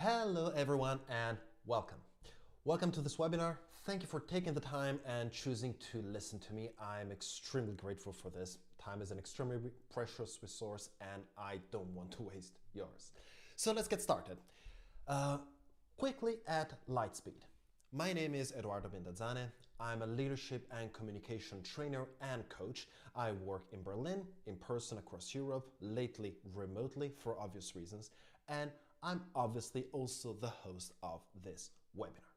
Hello everyone and welcome. Welcome to this webinar. Thank you for taking the time and choosing to listen to me. I'm extremely grateful for this. Time is an extremely precious resource and I don't want to waste yours. So let's get started. Quickly at light speed. My name is Edoardo Binda Zane. I'm a leadership and communication trainer and coach. I work in Berlin, in person across Europe, lately remotely for obvious reasons, and I'm obviously also the host of this webinar.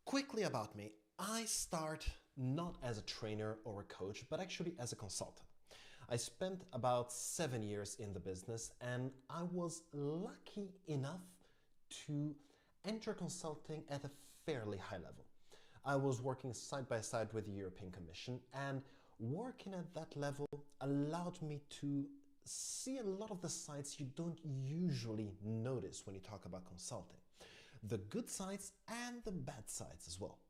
Quickly about me, I start not as a trainer or a coach, but actually as a consultant. I spent about 7 years in the business and I was lucky enough to enter consulting at a fairly high level. I was working side by side with the European Commission, and working at that level allowed me to see a lot of the sides you don't usually notice when you talk about consulting. The good sides and the bad sides as well.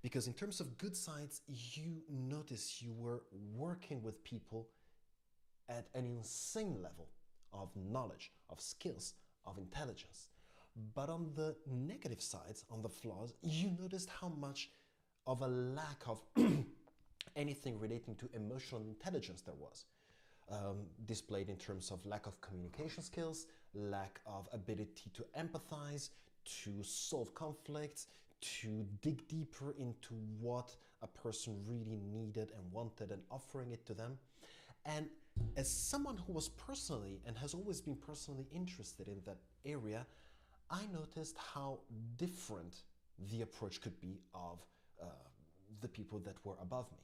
Because in terms of good sides, you notice you were working with people at an insane level of knowledge, of skills, of intelligence. But on the negative sides, on the flaws, you noticed how much of a lack of anything relating to emotional intelligence there was. Displayed in terms of lack of communication skills, lack of ability to empathize, to solve conflicts, to dig deeper into what a person really needed and wanted and offering it to them. And as someone who was personally and has always been personally interested in that area, I noticed how different the approach could be of the people that were above me.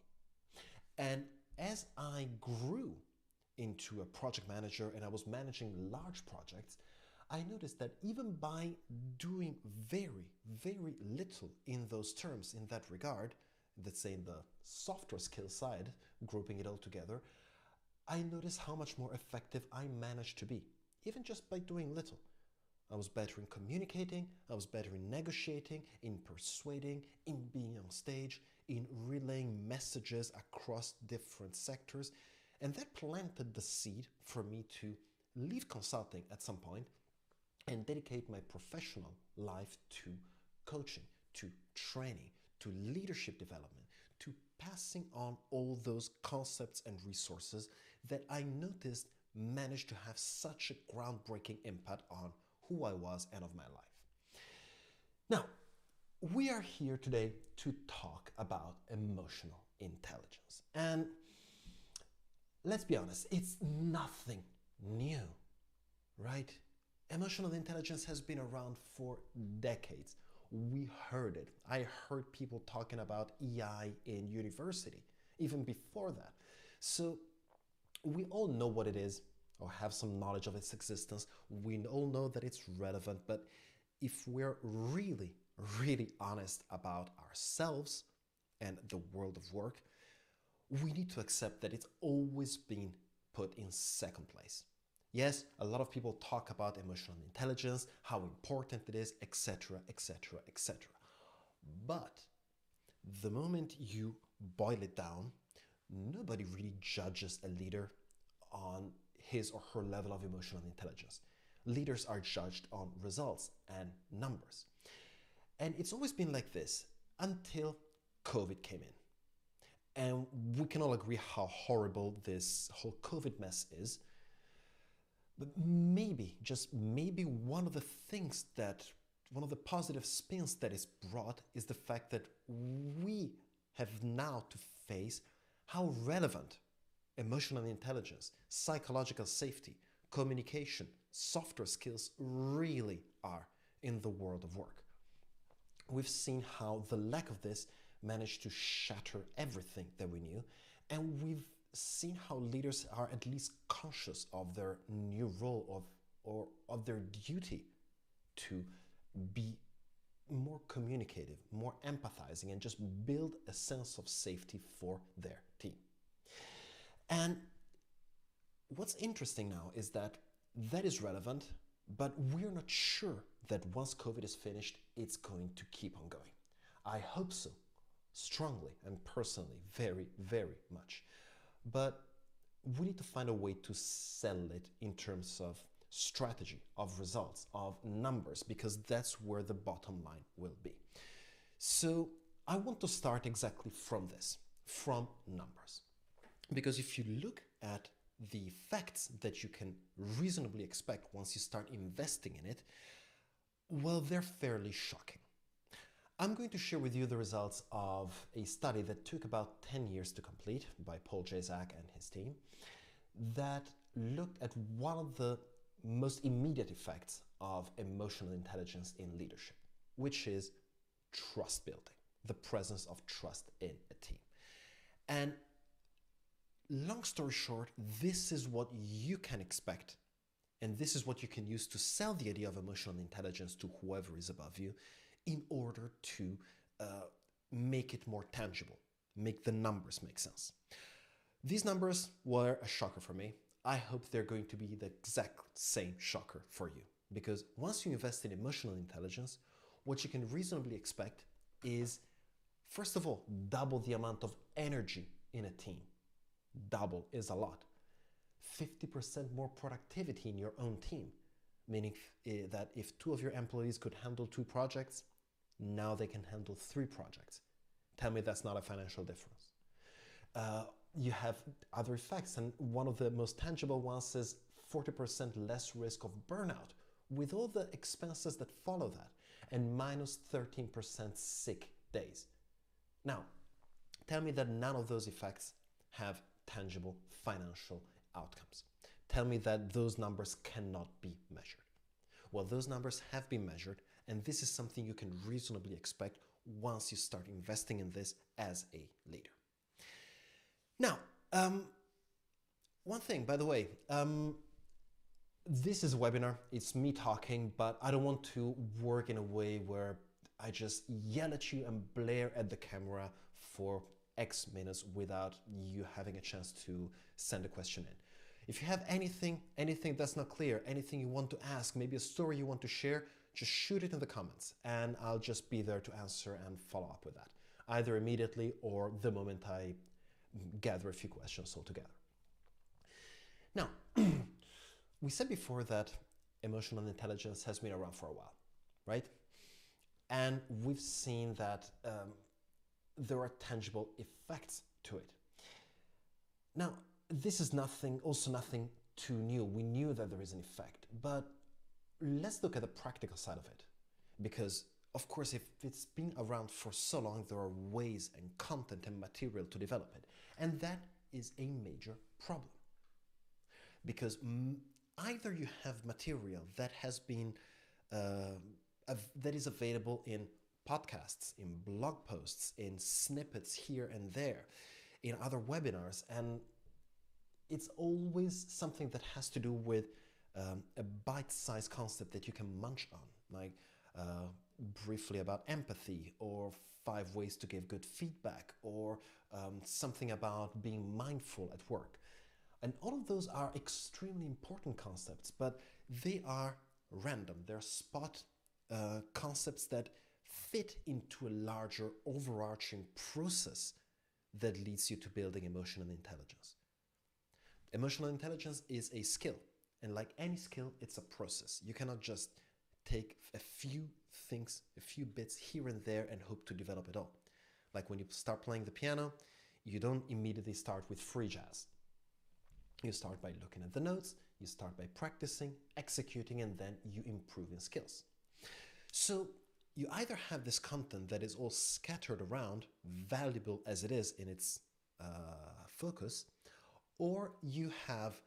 And as I grew into a project manager and I was managing large projects, I noticed that even by doing very, very little in those terms in that regard, let's say in the softer skill side, grouping it all together, I noticed how much more effective I managed to be, even just by doing little. I was better in communicating, I was better in negotiating, in persuading, in being on stage, in relaying messages across different sectors. And that planted the seed for me to leave consulting at some point and dedicate my professional life to coaching, to training, to leadership development, to passing on all those concepts and resources that I noticed managed to have such a groundbreaking impact on who I was and of my life. Now, we are here today to talk about emotional intelligence. And let's be honest, it's nothing new, right? Emotional intelligence has been around for decades. We heard it. I heard people talking about EI in university, even before that. So we all know what it is, or have some knowledge of its existence. We all know that it's relevant, but if we're really, really honest about ourselves and the world of work, we need to accept that it's always been put in second place. Yes, a lot of people talk about emotional intelligence, how important it is, etc., etc., etc. But the moment you boil it down, nobody really judges a leader on his or her level of emotional intelligence. Leaders are judged on results and numbers. And it's always been like this until COVID came in. And we can all agree how horrible this whole COVID mess is. But maybe, just maybe one of the positive spins that is brought is the fact that we have now to face how relevant emotional intelligence, psychological safety, communication, softer skills really are in the world of work. We've seen how the lack of this managed to shatter everything that we knew, and we've seen how leaders are at least conscious of their new role or of their duty to be more communicative, more empathizing, and just build a sense of safety for their team. And what's interesting now is that is relevant, but we're not sure that once COVID is finished, it's going to keep on going. I hope so, strongly and personally, very, very much. But we need to find a way to sell it in terms of strategy, of results, of numbers, because that's where the bottom line will be. So I want to start exactly from this, from numbers. Because if you look at the effects that you can reasonably expect once you start investing in it, well, they're fairly shocking. I'm going to share with you the results of a study that took about 10 years to complete by Paul Jacak and his team that looked at one of the most immediate effects of emotional intelligence in leadership, which is trust building, the presence of trust in a team. And long story short, this is what you can expect, and this is what you can use to sell the idea of emotional intelligence to whoever is above you in order to make it more tangible, make the numbers make sense. These numbers were a shocker for me. I hope they're going to be the exact same shocker for you, because once you invest in emotional intelligence, what you can reasonably expect is, first of all, double the amount of energy in a team. Double is a lot. 50% more productivity in your own team, meaning that if 2 of your employees could handle 2 projects, now they can handle 3 projects. Tell me that's not a financial difference. You have other effects, and one of the most tangible ones is 40% less risk of burnout, with all the expenses that follow that, and minus 13% sick days. Now, tell me that none of those effects have tangible financial outcomes. Tell me that those numbers cannot be measured. Well, those numbers have been measured, and this is something you can reasonably expect once you start investing in this as a leader. Now, one thing, by the way, this is a webinar, it's me talking, but I don't want to work in a way where I just yell at you and blare at the camera for X minutes without you having a chance to send a question in. If you have anything that's not clear, anything you want to ask, maybe a story you want to share, just shoot it in the comments and I'll just be there to answer and follow up with that, either immediately or the moment I gather a few questions altogether. Now, we said before that emotional intelligence has been around for a while, right? And we've seen that there are tangible effects to it. Now, this is nothing too new. We knew that there is an effect, but let's look at the practical side of it. Because, of course, if it's been around for so long, there are ways and content and material to develop it. And that is a major problem. Because either you have material that has been, that is available in podcasts, in blog posts, in snippets here and there, in other webinars, and it's always something that has to do with a bite-sized concept that you can munch on, like briefly about empathy, or 5 ways to give good feedback, or something about being mindful at work. And all of those are extremely important concepts, but they are random. They're spot concepts that fit into a larger overarching process that leads you to building emotional intelligence. Emotional intelligence is a skill, and like any skill, it's a process. You cannot just take a few things, a few bits here and there and hope to develop it all. Like when you start playing the piano, you don't immediately start with free jazz. You start by looking at the notes, you start by practicing, executing, and then you improve in skills. So you either have this content that is all scattered around, valuable as it is in its focus, or you have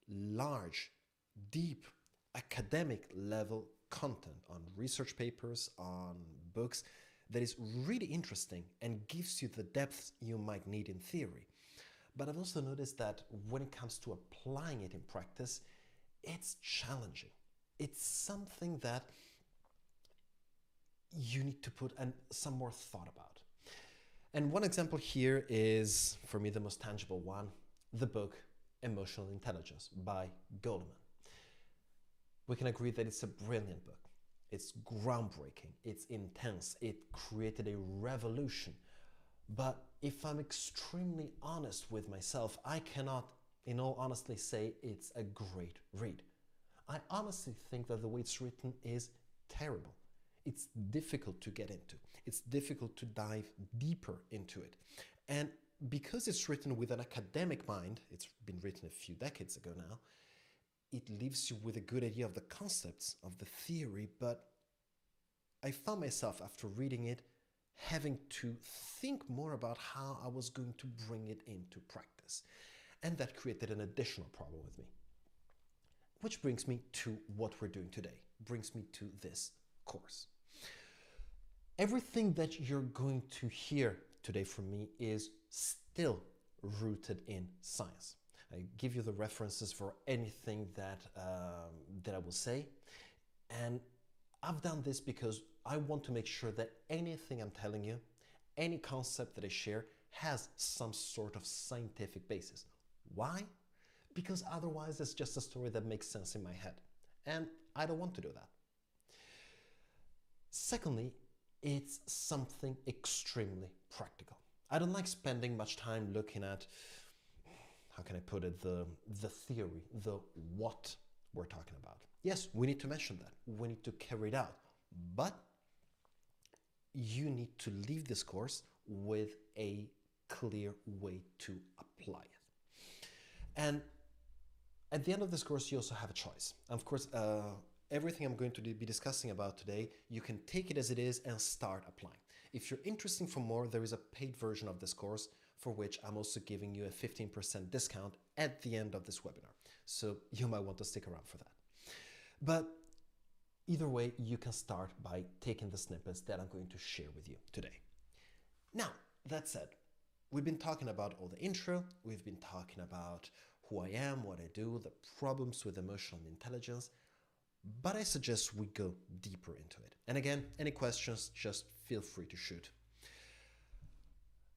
large, deep, academic level content on research papers, on books, that is really interesting and gives you the depth you might need in theory. But I've also noticed that when it comes to applying it in practice, it's challenging. It's something that you need to put some more thought about. And one example here is, for me, the most tangible one, the book Emotional Intelligence by Goleman. We can agree that it's a brilliant book. It's groundbreaking, it's intense, it created a revolution. But if I'm extremely honest with myself, I cannot, in all honesty, say it's a great read. I honestly think that the way it's written is terrible. It's difficult to get into. It's difficult to dive deeper into it. And because it's written with an academic mind, it's been written a few decades ago now, it leaves you with a good idea of the concepts, of the theory, but I found myself, after reading it, having to think more about how I was going to bring it into practice. And that created an additional problem with me. Which brings me to what we're doing today, brings me to this course. Everything that you're going to hear today from me is still rooted in science. I give you the references for anything that I will say, and I've done this because I want to make sure that anything I'm telling you, any concept that I share, has some sort of scientific basis. Why? Because otherwise it's just a story that makes sense in my head, and I don't want to do that. Secondly, it's something extremely practical. I don't like spending much time looking at, how can I put it, the theory, the what we're talking about. Yes, we need to mention that. We need to carry it out. But you need to leave this course with a clear way to apply it. And at the end of this course, you also have a choice. And of course, everything I'm going to be discussing about today, you can take it as it is and start applying. If you're interested for more, there is a paid version of this course for which I'm also giving you a 15% discount at the end of this webinar. So you might want to stick around for that. But either way, you can start by taking the snippets that I'm going to share with you today. Now, that said, we've been talking about all the intro, we've been talking about who I am, what I do, the problems with emotional intelligence, but I suggest we go deeper into it. And again, any questions, just feel free to shoot.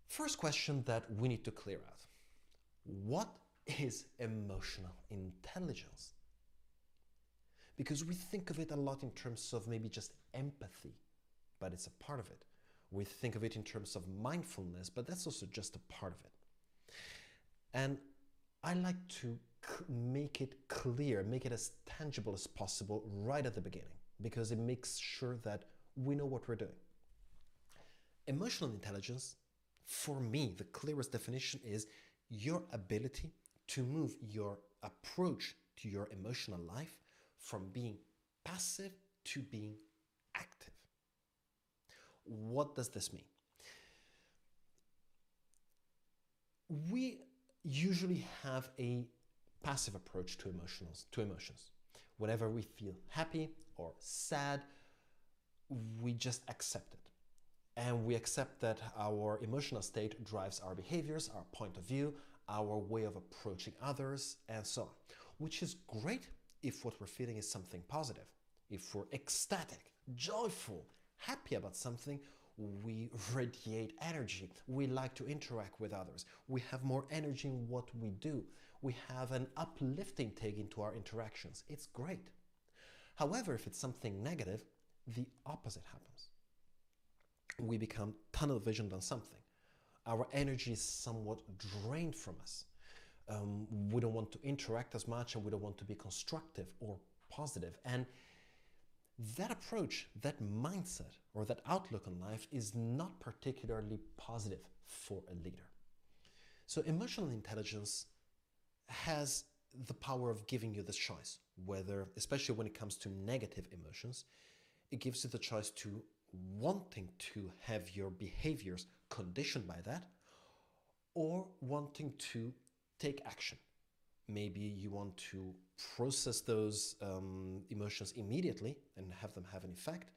First question that we need to clear out. What is emotional intelligence? Because we think of it a lot in terms of maybe just empathy, but it's a part of it. We think of it in terms of mindfulness, but that's also just a part of it. And I like to make it clear, make it as tangible as possible right at the beginning, because it makes sure that we know what we're doing. Emotional intelligence, for me, the clearest definition is your ability to move your approach to your emotional life from being passive to being active. What does this mean? We usually have a passive approach to emotions. Whenever we feel happy or sad, we just accept it. And we accept that our emotional state drives our behaviors, our point of view, our way of approaching others, and so on. Which is great if what we're feeling is something positive. If we're ecstatic, joyful, happy about something, we radiate energy. We like to interact with others. We have more energy in what we do. We have an uplifting take into our interactions. It's great. However, if it's something negative, the opposite happens. We become tunnel visioned on something. Our energy is somewhat drained from us. We don't want to interact as much, and we don't want to be constructive or positive. And that approach, that mindset, or that outlook on life is not particularly positive for a leader. So emotional intelligence has the power of giving you this choice, whether, especially when it comes to negative emotions, it gives you the choice to wanting to have your behaviors conditioned by that, or wanting to take action. Maybe you want to process those emotions immediately and have them have an effect,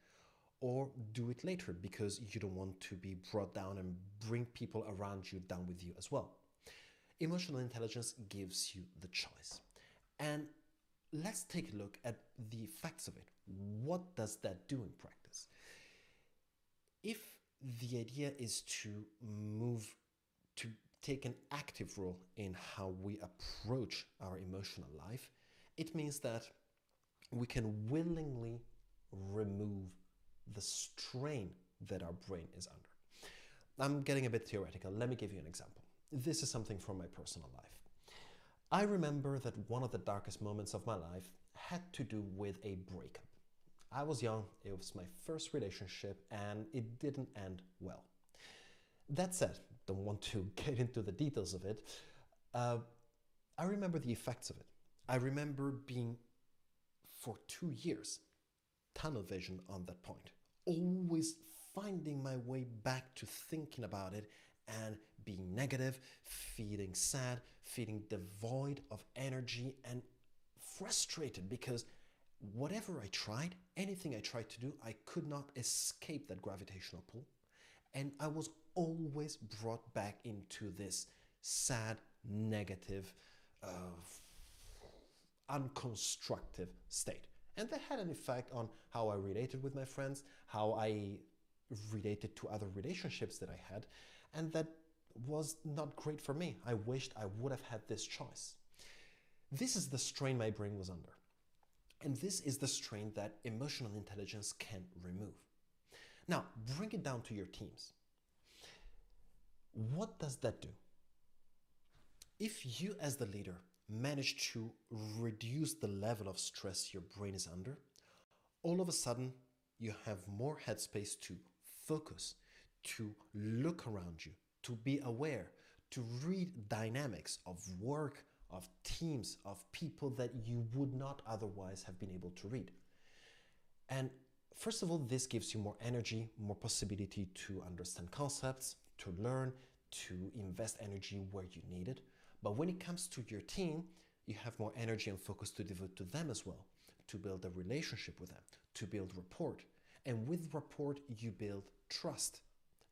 or do it later because you don't want to be brought down and bring people around you down with you as well. Emotional intelligence gives you the choice. And let's take a look at the effects of it. What does that do in practice? If the idea is to take an active role in how we approach our emotional life, it means that we can willingly remove the strain that our brain is under. I'm getting a bit theoretical. Let me give you an example. This is something from my personal life. I remember that one of the darkest moments of my life had to do with a breakup. I was young, it was my first relationship, and it didn't end well. That said, don't want to get into the details of it. I remember the effects of it. I remember being, for 2 years, tunnel vision on that point, always finding my way back to thinking about it and being negative, feeling sad, feeling devoid of energy and frustrated because whatever I tried, anything I tried to do, I could not escape that gravitational pull. And I was always brought back into this sad, negative, unconstructive state. And that had an effect on how I related with my friends, how I related to other relationships that I had, and that was not great for me. I wished I would have had this choice. This is the strain my brain was under. And this is the strain that emotional intelligence can remove. Now, bring it down to your teams. What does that do? If you as the leader manage to reduce the level of stress your brain is under, all of a sudden you have more headspace to focus, to look around you, to be aware, to read dynamics of work, of teams, of people that you would not otherwise have been able to read. And first of all, this gives you more energy, more possibility to understand concepts, to learn, to invest energy where you need it. But when it comes to your team, you have more energy and focus to devote to them as well, to build a relationship with them, to build rapport. And with rapport, you build trust.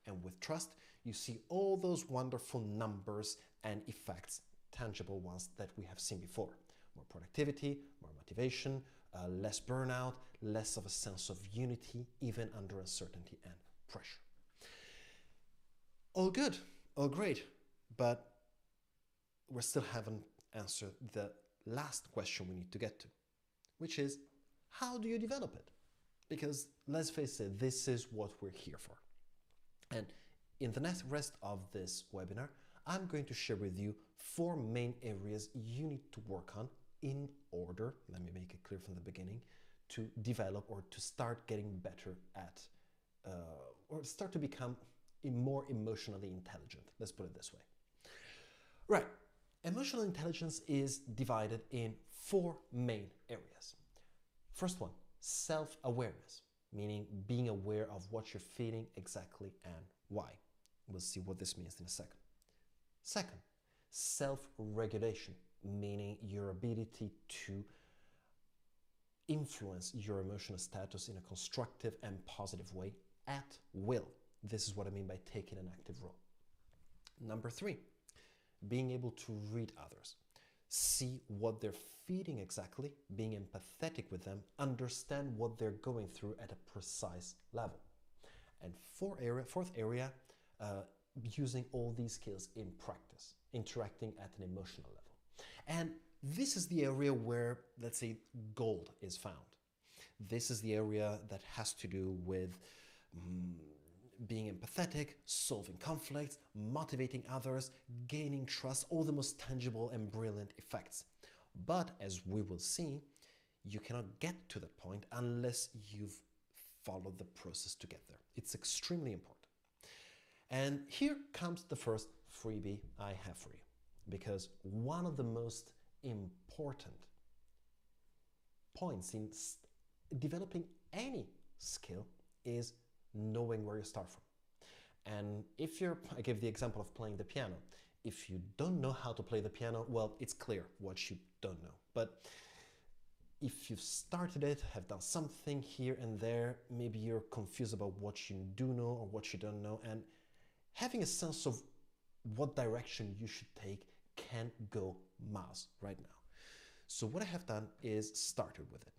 And with trust, you see all those wonderful numbers and effects, tangible ones that we have seen before. More productivity, more motivation, less burnout, less of a sense of unity, even under uncertainty and pressure. All good, all great, but we still haven't answered the last question we need to get to, which is, how do you develop it? Because let's face it, this is what we're here for. And in the next rest of this webinar, I'm going to share with you 4 main areas you need to work on in order, let me make it clear from the beginning, to develop or to start getting better at, or start to become more emotionally intelligent. Let's put it this way. Right. Emotional intelligence is divided in 4 main areas. First one, self-awareness, meaning being aware of what you're feeling exactly and why. We'll see what this means in a second. Second, self-regulation, meaning your ability to influence your emotional status in a constructive and positive way at will. This is what I mean by taking an active role. Number 3, being able to read others, see what they're feeling exactly, being empathetic with them, understand what they're going through at a precise level. And fourth area, using all these skills in practice, interacting at an emotional level. And this is the area where, let's say, gold is found. This is the area that has to do with being empathetic, solving conflicts, motivating others, gaining trust, all the most tangible and brilliant effects. But as we will see, you cannot get to that point unless you've followed the process to get there. It's extremely important. And here comes the first freebie I have for you, because one of the most important points in developing any skill is knowing where you start from. And I gave the example of playing the piano. If you don't know how to play the piano, well, it's clear what you don't know. But if you've started it, have done something here and there, maybe you're confused about what you do know or what you don't know, and having a sense of what direction you should take can go miles right now. So what I have done is started with it.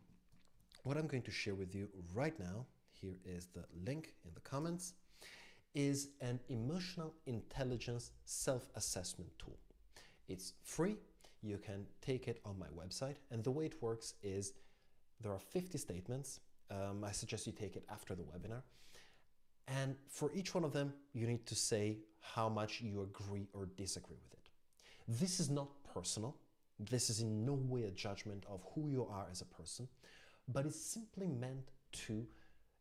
What I'm going to share with you right now, here is the link in the comments, is an emotional intelligence self-assessment tool. It's free. You can take it on my website, and the way it works is there are 50 statements. I suggest you take it after the webinar. And for each one of them, you need to say how much you agree or disagree with it. This is not personal. This is in no way a judgment of who you are as a person, but it's simply meant to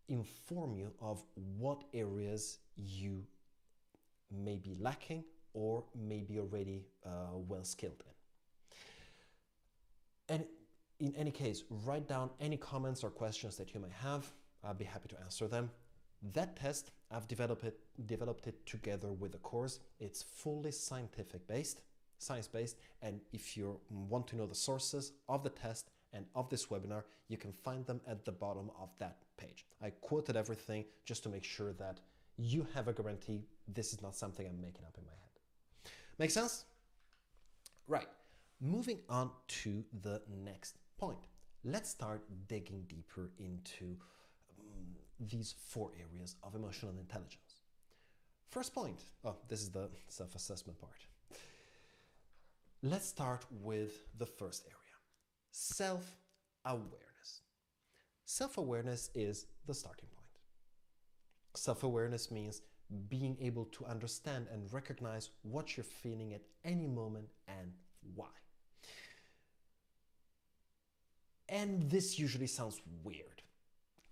inform you of what areas you may be lacking or may be already well skilled in. And in any case, write down any comments or questions that you may have. I'll be happy to answer them. That test, I've developed it together with the course. It's fully science-based, and if you want to know the sources of the test and of this webinar, you can find them at the bottom of that page. I quoted everything just to make sure that you have a guarantee this is not something I'm making up in my head. Make sense? Right. Moving on to the next point. Let's start digging deeper into these 4 areas of emotional intelligence. First point. Oh, this is the self-assessment part. Let's start with the first area. Self-awareness. Self-awareness is the starting point. Self-awareness means being able to understand and recognize what you're feeling at any moment and why. And this usually sounds weird.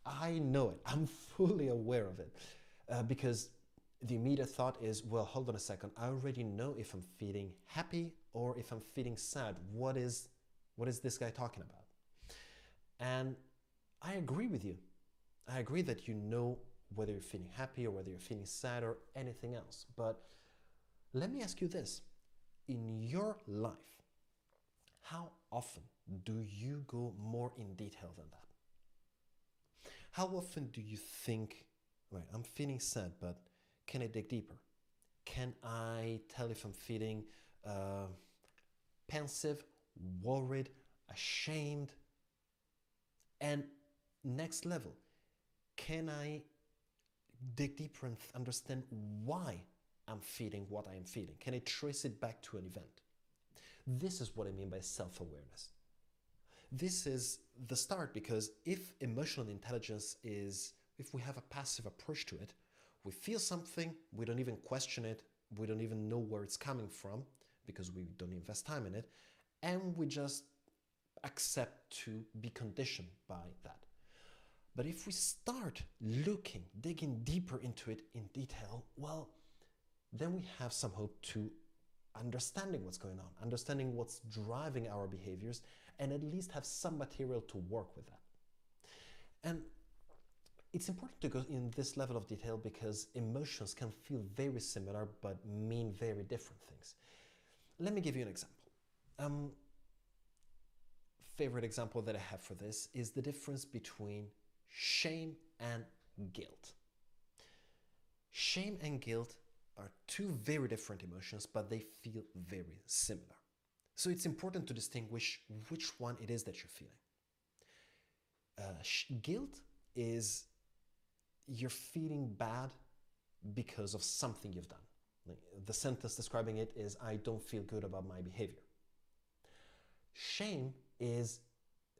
I know it. I'm fully aware of it because the immediate thought is, well, hold on a second. I already know if I'm feeling happy or if I'm feeling sad. What is this guy talking about? And I agree with you. I agree that you know whether you're feeling happy or whether you're feeling sad or anything else. But let me ask you this. In your life, how often do you go more in detail than that? How often do you think, right, I'm feeling sad, but can I dig deeper? Can I tell if I'm feeling pensive, worried, ashamed? And next level, can I dig deeper and understand why I'm feeling what I am feeling? Can I trace it back to an event? This is what I mean by self-awareness. This is the start, because if emotional intelligence is, if we have a passive approach to it, we feel something, we don't even question it, we don't even know where it's coming from because we don't invest time in it, and we just accept to be conditioned by that. But if we start looking, digging deeper into it in detail, well, then we have some hope to understanding what's going on, understanding what's driving our behaviors, and at least have some material to work with that. And it's important to go in this level of detail because emotions can feel very similar but mean very different things. Let me give you an example. Favorite example that I have for this is the difference between shame and guilt. Shame and guilt are 2 very different emotions, but they feel very similar. So it's important to distinguish which one it is that you're feeling. Guilt is you're feeling bad because of something you've done. The sentence describing it is, I don't feel good about my behavior. Shame is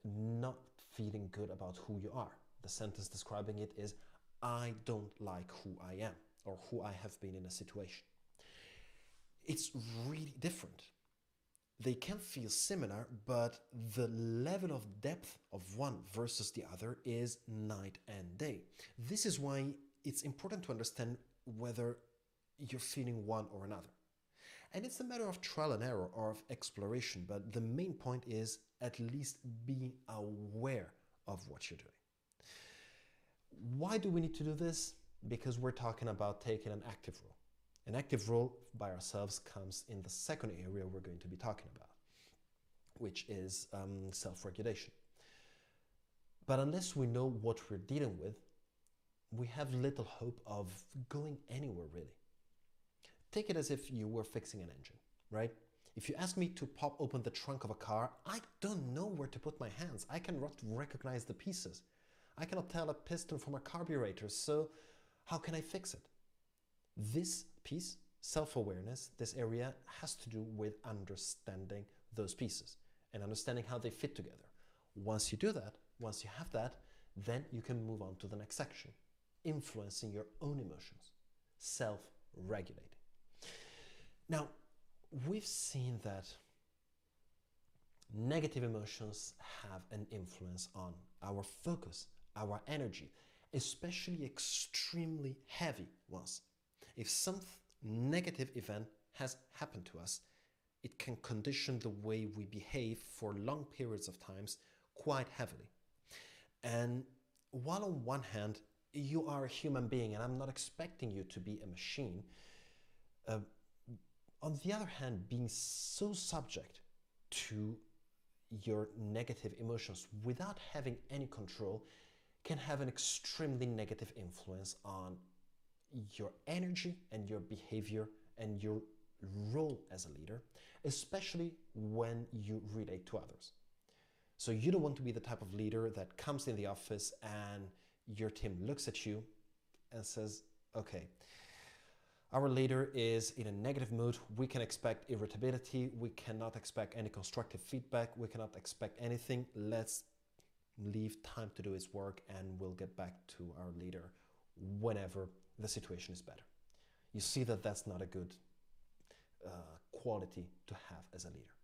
not feeling good about who you are. The sentence describing it is, I don't like who I am or who I have been in a situation. It's really different. They can feel similar, but the level of depth of one versus the other is night and day. This is why it's important to understand whether you're feeling one or another. And it's a matter of trial and error or of exploration, but the main point is at least being aware of what you're doing. Why do we need to do this? Because we're talking about taking an active role. An active role by ourselves comes in the second area we're going to be talking about, which is self-regulation. But unless we know what we're dealing with, we have little hope of going anywhere really. Take it as if you were fixing an engine, right? If you ask me to pop open the trunk of a car, I don't know where to put my hands. I cannot recognize the pieces. I cannot tell a piston from a carburetor, so how can I fix it? This piece, self-awareness, this area has to do with understanding those pieces and understanding how they fit together. Once you do that, once you have that, then you can move on to the next section, influencing your own emotions, self-regulating. Now, we've seen that Negative emotions have an influence on our focus, our energy, especially extremely heavy ones. If some negative event has happened to us, it can condition the way we behave for long periods of times quite heavily. And while on one hand, you are a human being and I'm not expecting you to be a machine, on the other hand, being so subject to your negative emotions without having any control can have an extremely negative influence on your energy and your behavior and your role as a leader, especially when you relate to others. So you don't want to be the type of leader that comes in the office and your team looks at you and says, okay, our leader is in a negative mood, we can expect irritability, we cannot expect any constructive feedback, we cannot expect anything, let's leave time to do his work and we'll get back to our leader whenever the situation is better. You see that that's not a good quality to have as a leader.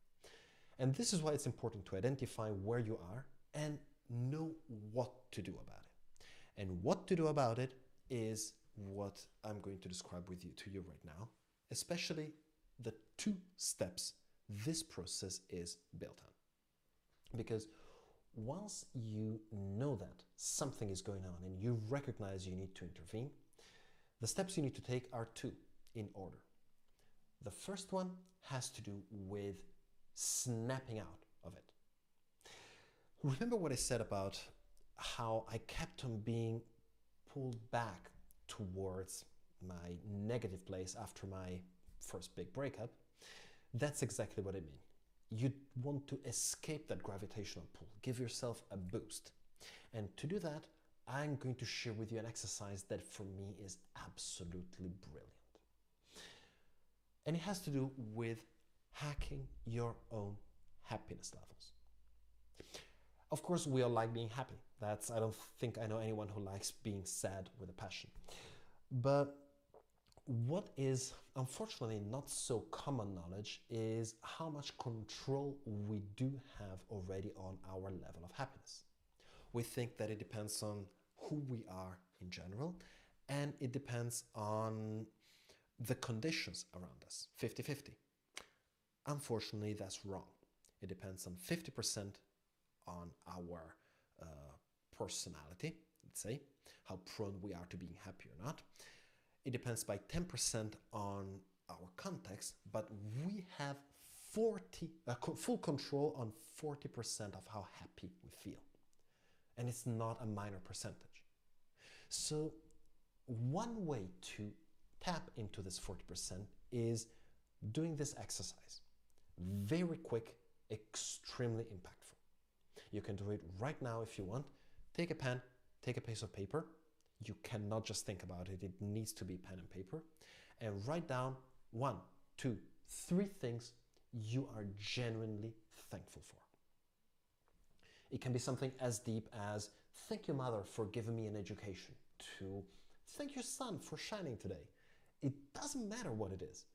And this is why it's important to identify where you are and know what to do about it. And what to do about it is what I'm going to describe to you right now, especially the 2 steps this process is built on. Because once you know that something is going on and you recognize you need to intervene, the steps you need to take are 2 in order. The first one has to do with snapping out of it. Remember what I said about how I kept on being pulled back towards my negative place after my first big breakup? That's exactly what I mean. You want to escape that gravitational pull, give yourself a boost. And to do that, I'm going to share with you an exercise that for me is absolutely brilliant. And it has to do with hacking your own happiness levels. Of course, we all like being happy. I don't think I know anyone who likes being sad with a passion. But what is unfortunately not so common knowledge is how much control we do have already on our level of happiness. We think that it depends on who we are in general, and it depends on the conditions around us, 50-50. Unfortunately, that's wrong. It depends on 50% on our personality, let's say, how prone we are to being happy or not. It depends by 10% on our context, but we have full control on 40% of how happy we feel. And it's not a minor percentage. So one way to tap into this 40% is doing this exercise. Very quick, extremely impactful. You can do it right now if you want. Take a pen, take a piece of paper. You cannot just think about it. It needs to be pen and paper. And write down 1, 2, 3 things you are genuinely thankful for. It can be something as deep as thank your mother for giving me an education, to thank your sun for shining today. It doesn't matter what it is,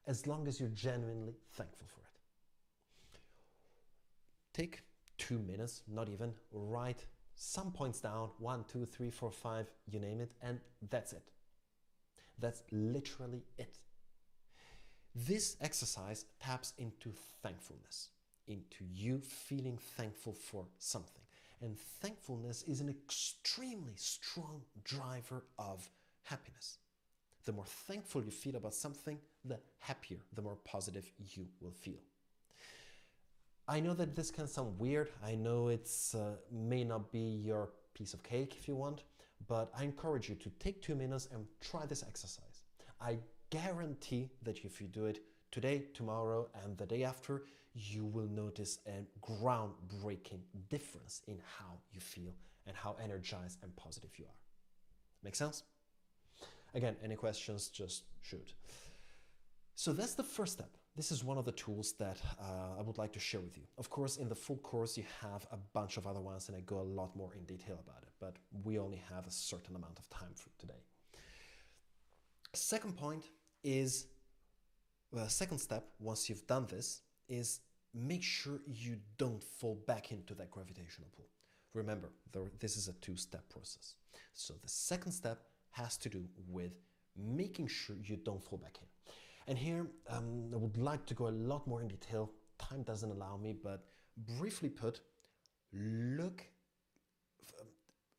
as long as you're genuinely thankful for it. Take 2 minutes, not even, write some points down, 1, 2, 3, 4, 5, you name it, and that's it. That's literally it. This exercise taps into thankfulness, into you feeling thankful for something. And thankfulness is an extremely strong driver of happiness. The more thankful you feel about something, the happier, the more positive you will feel. I know that this can sound weird. I know it's may not be your piece of cake if you want, but I encourage you to take 2 minutes and try this exercise. I guarantee that if you do it today, tomorrow, and the day after, you will notice a groundbreaking difference in how you feel and how energized and positive you are. Make sense? Again, any questions, just shoot. So that's the first step. This is one of the tools that I would like to share with you. Of course, in the full course, you have a bunch of other ones and I go a lot more in detail about it, but we only have a certain amount of time for today. Second point is, the second step, once you've done this, is make sure you don't fall back into that gravitational pull. Remember, this is a two-step process. So the second step has to do with making sure you don't fall back in. And here, I would like to go a lot more in detail. Time doesn't allow me, but briefly put, look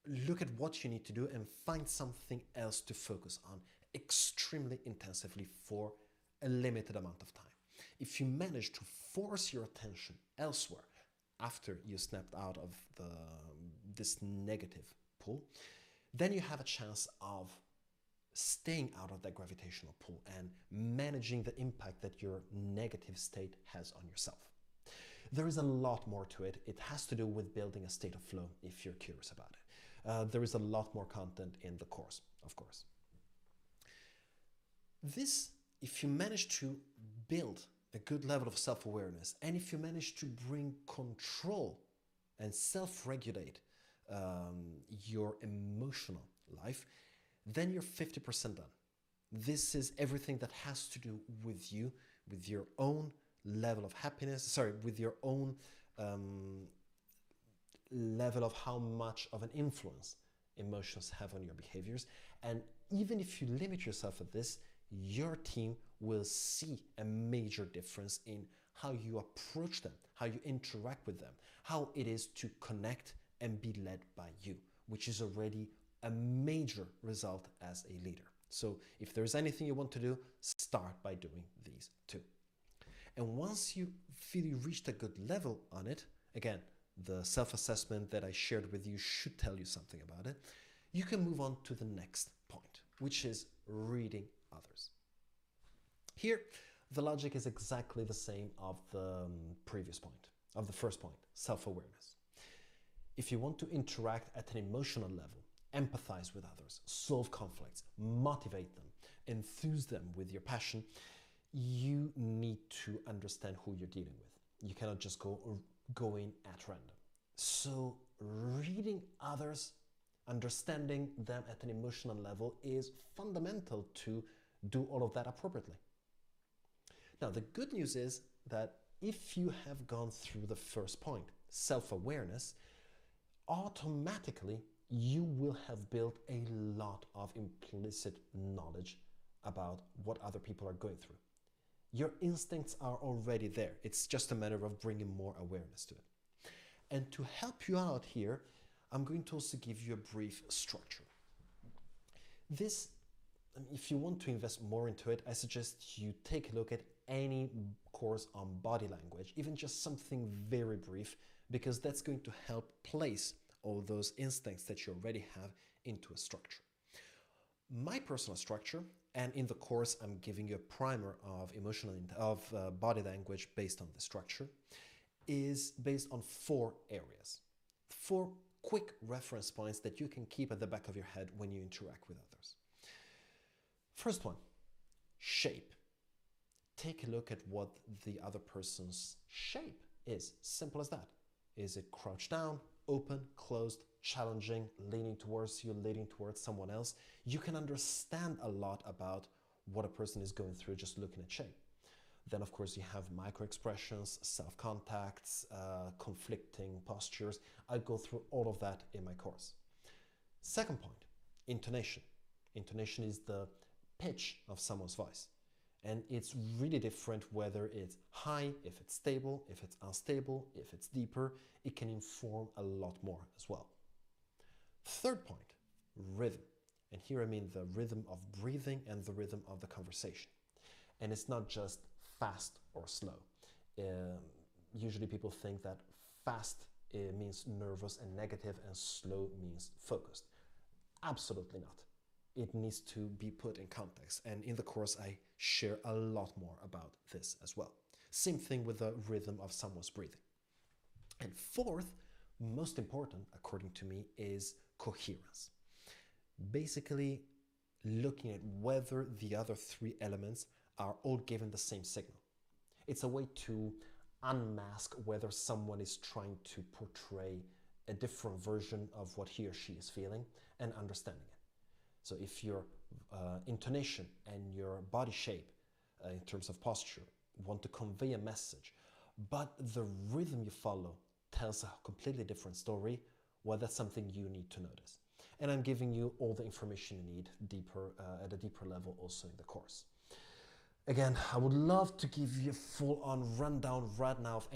at what you need to do and find something else to focus on extremely intensively for a limited amount of time. If you manage to force your attention elsewhere after you snapped out of this negative pull, then you have a chance of staying out of that gravitational pull and managing the impact that your negative state has on yourself. There is a lot more to it. It has to do with building a state of flow if you're curious about it. There is a lot more content in the course, of course. This, if you manage to build a good level of self-awareness, and if you manage to bring control and self-regulate your emotional life, then you're 50% done. This is everything that has to do with you, with your own level of happiness, with your own level of how much of an influence emotions have on your behaviors. And even if you limit yourself at this, your team will see a major difference in how you approach them, how you interact with them, how it is to connect and be led by you, which is already a major result as a leader. So if there's anything you want to do, start by doing these two. And once you feel you reached a good level on it, again, the self-assessment that I shared with you should tell you something about it, you can move on to the next point, which is reading others. Here, the logic is exactly the same of the previous point, of the first point, self-awareness. If you want to interact at an emotional level, empathize with others, solve conflicts, motivate them, enthuse them with your passion, you need to understand who you're dealing with. You cannot just go in at random. So reading others, understanding them at an emotional level is fundamental to do all of that appropriately. Now, the good news is that if you have gone through the first point, self-awareness, automatically you will have built a lot of implicit knowledge about what other people are going through. Your instincts are already there. It's just a matter of bringing more awareness to it. And to help you out here, I'm going to also give you a brief structure. This, if you want to invest more into it, I suggest you take a look at any course on body language, even just something very brief, because that's going to help place all those instincts that you already have into a structure. My personal structure, and in the course I'm giving you a primer of body language based on the structure, is based on 4 areas. 4 quick reference points that you can keep at the back of your head when you interact with others. First one, shape. Take a look at what the other person's shape is. Simple as that. Is it crouched down, open, closed, challenging, leaning towards you, leaning towards someone else? You can understand a lot about what a person is going through just looking at shape. Then, of course, you have micro-expressions, self-contacts, conflicting postures. I go through all of that in my course. Second point, intonation. Intonation is the pitch of someone's voice. And it's really different whether it's high, if it's stable, if it's unstable, if it's deeper. It can inform a lot more as well. Third point, rhythm. And here I mean the rhythm of breathing and the rhythm of the conversation. And it's not just fast or slow. Usually people think that fast means nervous and negative and slow means focused. Absolutely not. It needs to be put in context. And in the course, I share a lot more about this as well. Same thing with the rhythm of someone's breathing. And fourth, most important, according to me, is coherence. Basically, looking at whether the other 3 elements are all given the same signal. It's a way to unmask whether someone is trying to portray a different version of what he or she is feeling and understanding it. So if your intonation and your body shape in terms of posture want to convey a message, but the rhythm you follow tells a completely different story. Well, that's something you need to notice. And I'm giving you all the information you need at a deeper level also in the course. Again, I would love to give you a full-on rundown right now of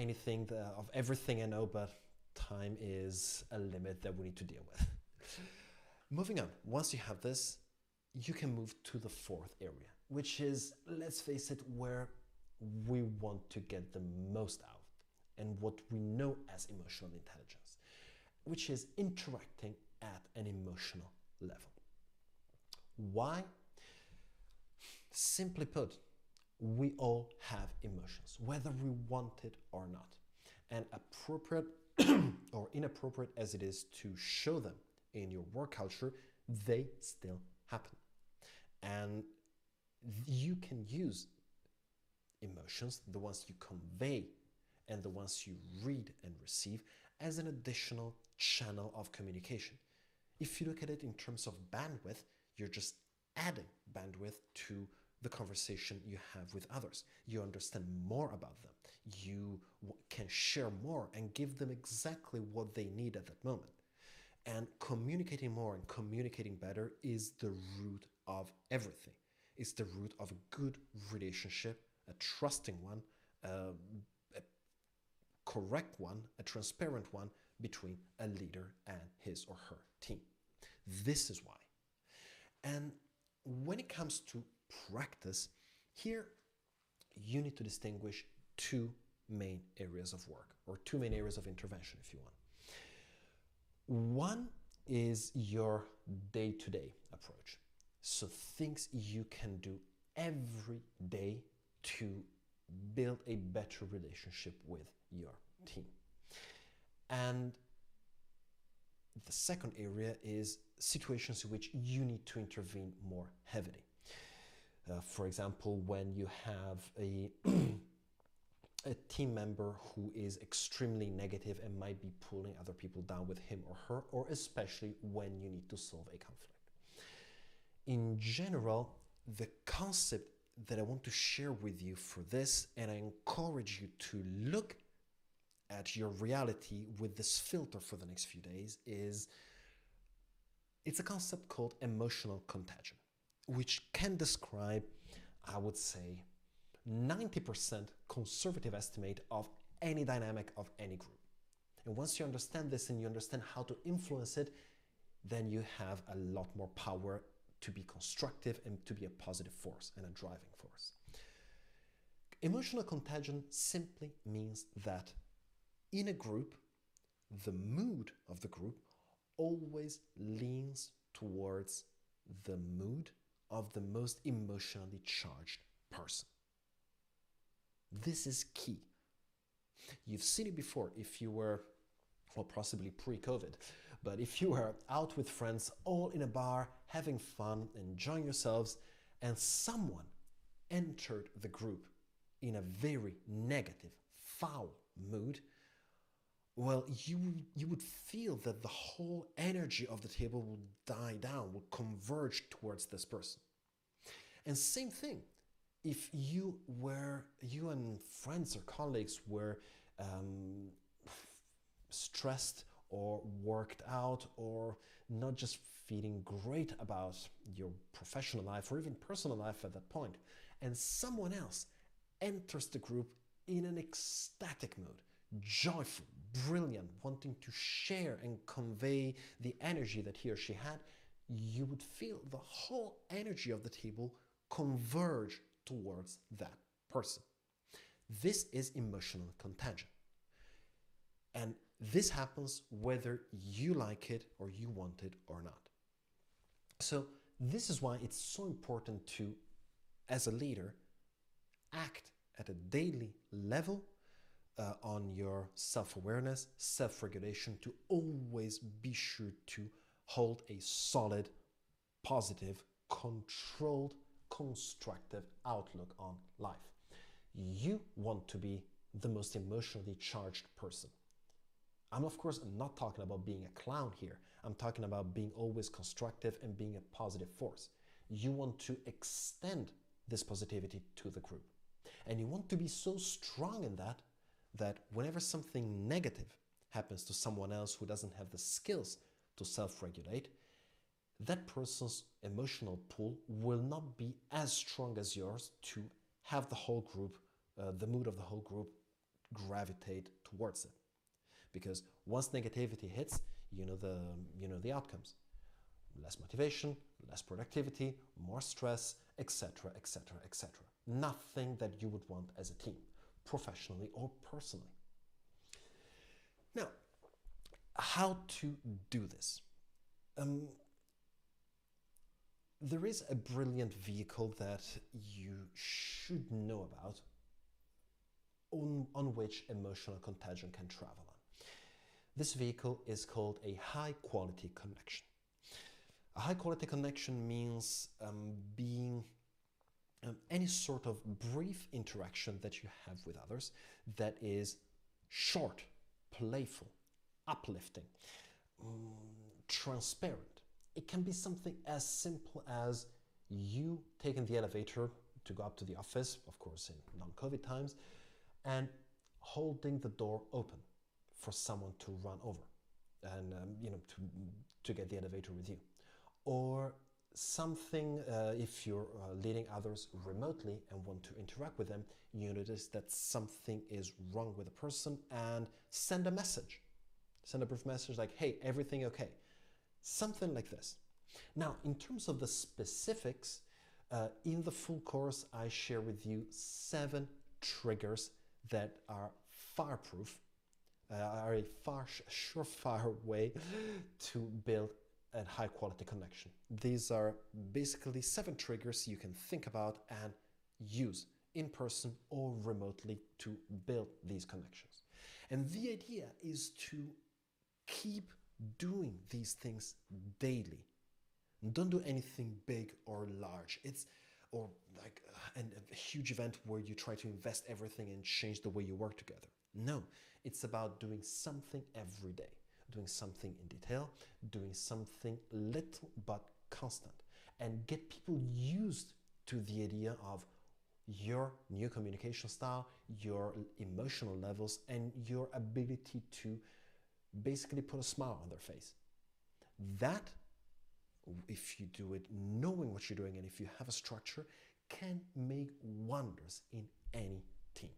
everything I know, but time is a limit that we need to deal with. Moving on, once you have this, you can move to the fourth area, which is, let's face it, where we want to get the most out and what we know as emotional intelligence, which is interacting at an emotional level. Why? Simply put, we all have emotions, whether we want it or not. And appropriate or inappropriate as it is to show them in your work culture, they still happen. And you can use emotions, the ones you convey and the ones you read and receive, as an additional channel of communication. If you look at it in terms of bandwidth, you're just adding bandwidth to the conversation you have with others. You understand more about them. You can share more and give them exactly what they need at that moment. And communicating more and communicating better is the root of everything. It's the root of a good relationship, a trusting one, a correct one, a transparent one between a leader and his or her team. This is why. And when it comes to practice, here you need to distinguish two main areas of work, or two main areas of intervention, if you want. One is your day-to-day approach. So things you can do every day to build a better relationship with your team. And the second area is situations in which you need to intervene more heavily. For example, when you have a team member who is extremely negative and might be pulling other people down with him or her, or especially when you need to solve a conflict. In general, the concept that I want to share with you for this, and I encourage you to look at your reality with this filter for the next few days, it's a concept called emotional contagion, which can describe, I would say, 90% conservative estimate of any dynamic of any group. And once you understand this and you understand how to influence it, then you have a lot more power to be constructive and to be a positive force and a driving force. Emotional contagion simply means that in a group, the mood of the group always leans towards the mood of the most emotionally charged person. This is key. You've seen it before if you were, well, possibly pre-COVID, but if you were out with friends, all in a bar, having fun, enjoying yourselves, and someone entered the group in a very negative, foul mood, well, you would feel that the whole energy of the table would die down, would converge towards this person. And same thing, if you and friends or colleagues were stressed or worked out or not just feeling great about your professional life or even personal life at that point, and someone else enters the group in an ecstatic mood, joyful, brilliant, wanting to share and convey the energy that he or she had, you would feel the whole energy of the table converge towards that person. This is emotional contagion. And this happens whether you like it or you want it or not. So this is why it's so important to, as a leader, act at a daily level on your self-awareness, self-regulation, to always be sure to hold a solid, positive, controlled, constructive outlook on life. You want to be the most emotionally charged person. I'm of course not talking about being a clown here. I'm talking about being always constructive and being a positive force. You want to extend this positivity to the group. And you want to be so strong in that that whenever something negative happens to someone else who doesn't have the skills to self-regulate, that person's emotional pull will not be as strong as yours to have the whole group, the mood of the whole group gravitate towards it. Because once negativity hits, you know the outcomes. Less motivation, less productivity, more stress, etc., etc., etc. Nothing that you would want as a team, professionally or personally. Now, how to do this? There is a brilliant vehicle that you should know about on which emotional contagion can travel on. This vehicle is called a high-quality connection. A high-quality connection means being any sort of brief interaction that you have with others that is short, playful, uplifting, transparent. It can be something as simple as you taking the elevator to go up to the office, of course in non-COVID times, and holding the door open for someone to run over and to get the elevator with you. Or something, if you're leading others remotely and want to interact with them, you notice that something is wrong with a person and send a message. Send a brief message like, hey, everything okay? Something like this. Now, in terms of the specifics, in the full course, I share with you 7 triggers that are fireproof, are a surefire way to build a high quality connection. These are basically 7 triggers you can think about and use in person or remotely to build these connections. And the idea is to keep doing these things daily. Don't do anything big or large. Or like a huge event where you try to invest everything and change the way you work together. No, it's about doing something every day, doing something in detail, doing something little but constant, and get people used to the idea of your new communication style, your emotional levels, and your ability to basically put a smile on their face. That, if you do it knowing what you're doing and if you have a structure, can make wonders in any team.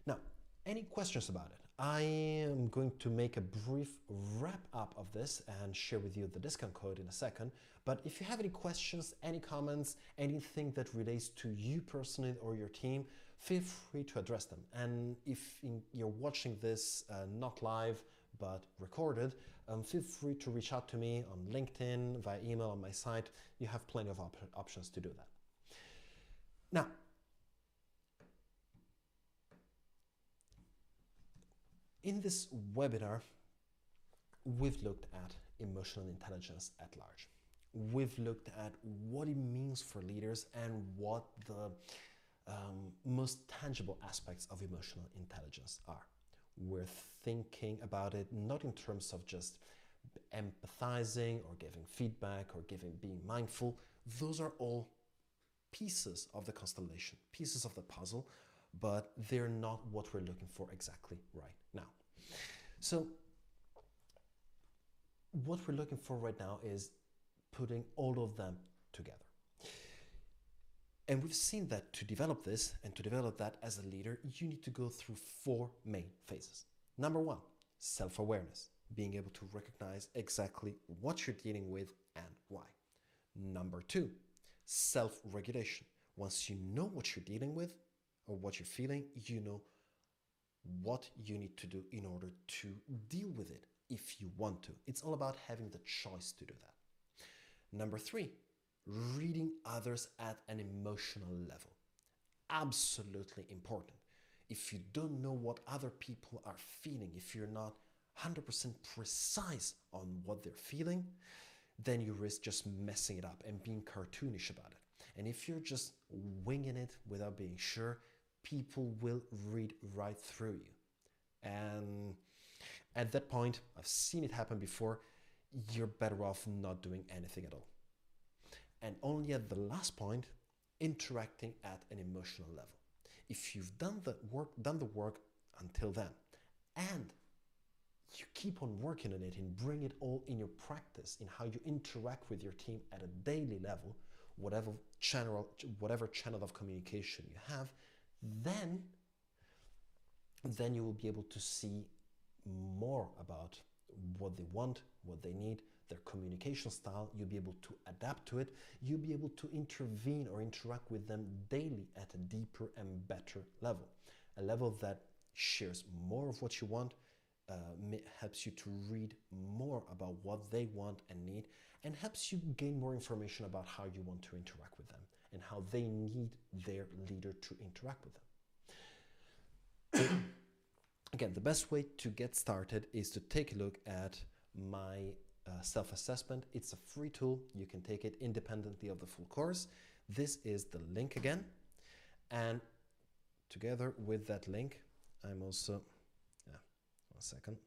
Now, any questions about it? I am going to make a brief wrap up of this and share with you the discount code in a second. But if you have any questions, any comments, anything that relates to you personally or your team, feel free to address them. And if you're watching this not live but recorded, feel free to reach out to me on LinkedIn, via email on my site. You have plenty of options to do that. Now, in this webinar, we've looked at emotional intelligence at large. We've looked at what it means for leaders and what the most tangible aspects of emotional intelligence are. We're thinking about it not in terms of just empathizing or giving feedback or being mindful. Those are all pieces of the constellation, pieces of the puzzle, but they're not what we're looking for exactly right now. So what we're looking for right now is putting all of them together. And we've seen that to develop this and to develop that as a leader, you need to go through 4 main phases. Number 1, self-awareness, being able to recognize exactly what you're dealing with and why. Number 2, self-regulation. Once you know what you're dealing with or what you're feeling, you know what you need to do in order to deal with it if you want to. It's all about having the choice to do that. Number 3, reading others at an emotional level. Absolutely important. If you don't know what other people are feeling, if you're not 100% precise on what they're feeling, then you risk just messing it up and being cartoonish about it. And if you're just winging it without being sure, people will read right through you. And at that point, I've seen it happen before, you're better off not doing anything at all. And only at the last point, interacting at an emotional level. if you've done the work until then, and you keep on working on it and bring it all in your practice, in how you interact with your team at a daily level, whatever channel of communication you have, then you will be able to see more about what they want, what they need, their communication style. You'll be able to adapt to it. You'll be able to intervene or interact with them daily at a deeper and better level. A level that shares more of what you want, helps you to read more about what they want and need, and helps you gain more information about how you want to interact with them and how they need their leader to interact with them. Again, the best way to get started is to take a look at my self-assessment. It's a free tool. You can take it independently of the full course. This is the link again. And together with that link, I'm also, one second.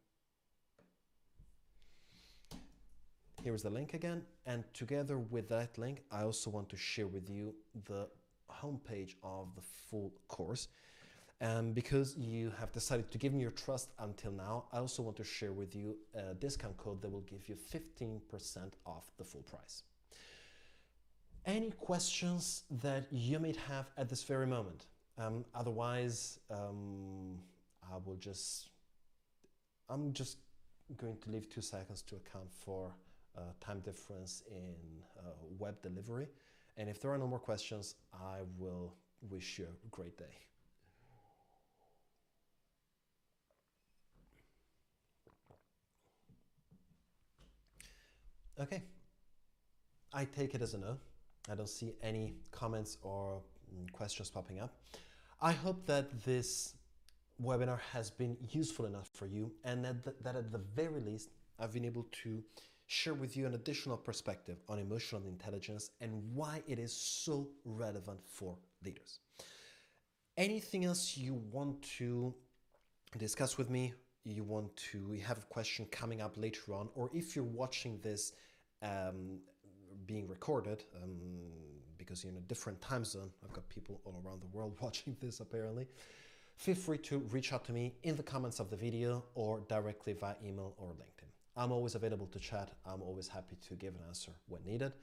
Here's the link again. And together with that link, I also want to share with you the homepage of the full course. Because you have decided to give me your trust until now, I also want to share with you a discount code that will give you 15% off the full price. Any questions that you may have at this very moment? Otherwise, I'm just going to leave 2 seconds to account for time difference in web delivery. And if there are no more questions, I will wish you a great day. Okay, I take it as a no. I don't see any comments or questions popping up. I hope that this webinar has been useful enough for you, and that at the very least, I've been able to share with you an additional perspective on emotional intelligence and why it is so relevant for leaders. Anything else you want to discuss with me, you have a question coming up later on, or if you're watching this being recorded, because you're in a different time zone, I've got people all around the world watching this apparently, feel free to reach out to me in the comments of the video or directly via email or LinkedIn. I'm always available to chat. I'm always happy to give an answer when needed.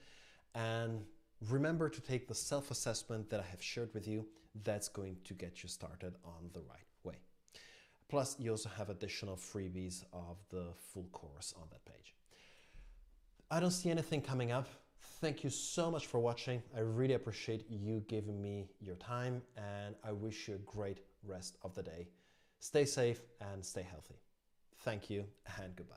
And remember to take the self-assessment that I have shared with you. That's going to get you started on the right way. Plus, you also have additional freebies of the full course on that page. I don't see anything coming up. Thank you so much for watching. I really appreciate you giving me your time, and I wish you a great rest of the day. Stay safe and stay healthy. Thank you and goodbye.